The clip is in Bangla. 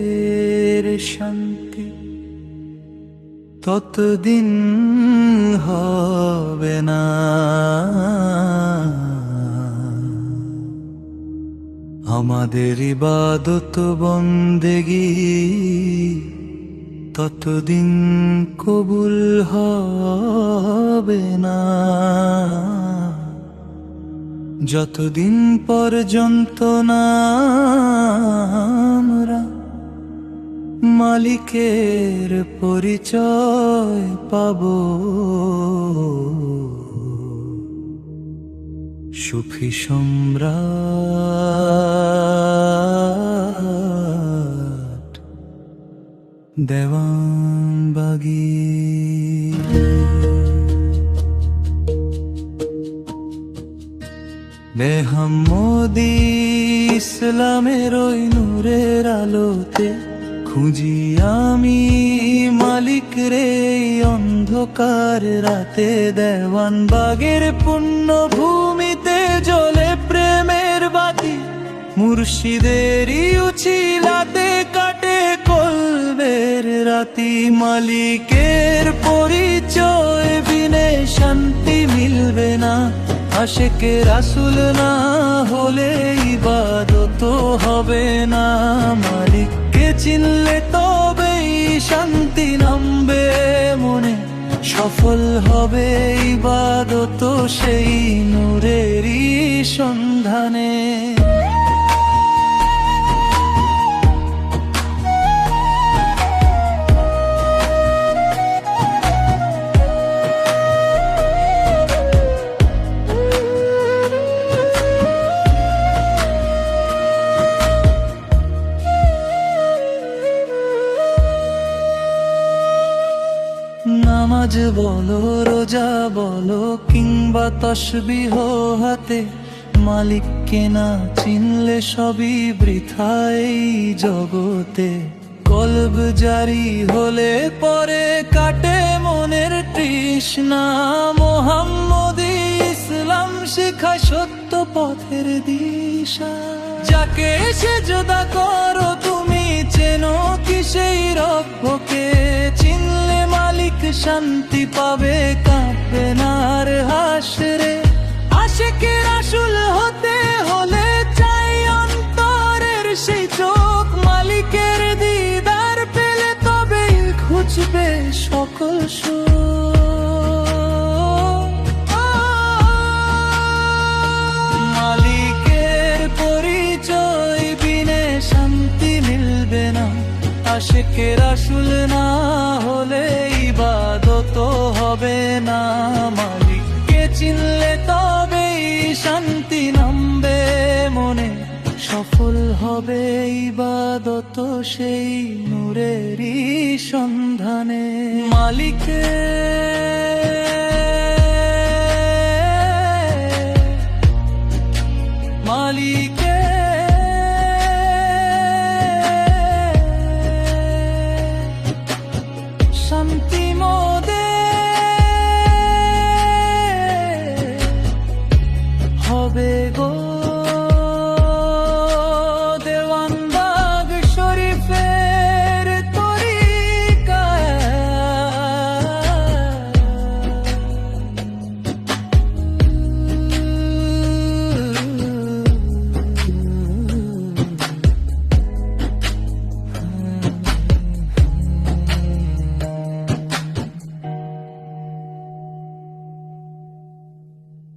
আমাদের শান্তি ততদিন হবে না, আমাদের ইবাদত বন্দেগী ততদিন কবুল হবে না, যতদিন পর্যন্ত না আমরা মালিকের পরিচয় পাব। সুফি সম্রাট দেওয়ানবাগী। বেহাম্মদী ইসলামের ওই নূরের আলোতে খুঁজি আমি মালিক রে অন্ধকার রাতে। দেওয়ানবাগের পুণ্য ভূমিতে জ্বলে প্রেমের বাতি, মুর্শিদেরই উছিলাতে কাটে কলবের রাতি। মালিকের পরিচয় বিনে শান্তি মিলবে না, আশেকে রাসূল না হলে ইবাদত হবে না। মালিককে চিনলে তবেই শান্তি নামবে মনে, সফল হবে ইবাদত সেই নূরেরই সন্ধানে। নামাজ বলো, রোজা বলো কিংবা তাসবিহ হাতে, মালিককে না চিনলে সবই বৃথা এই জগতে। কলব জারি হলে পরে কাটে মনের তৃষ্ণা, মুহাম্মদী ইসলাম শিখায় সত্য পথের দিশা। যাকে সেজদা করো তুমি চেনো কি সেই রব্বকে, চিনলে মালিক শান্তি পাবে কাঁপবে না আর হাসরে। আশিকে রাসূল হতে হলে চাই অন্তরের সেই চোখ, মালিকের দিদার পেলে তবেই খুঁজবে সকল সুখ। মালিকের পরিচয় বিনে শান্তি মিলবে না, আশিকে রাসূল না হলে ইবাদত হবে না। মালিককে চিনলে তবেই শান্তি নামবে মনে, সফল হবে ইবাদত সেই নূরেরই সন্ধানে। মালিকের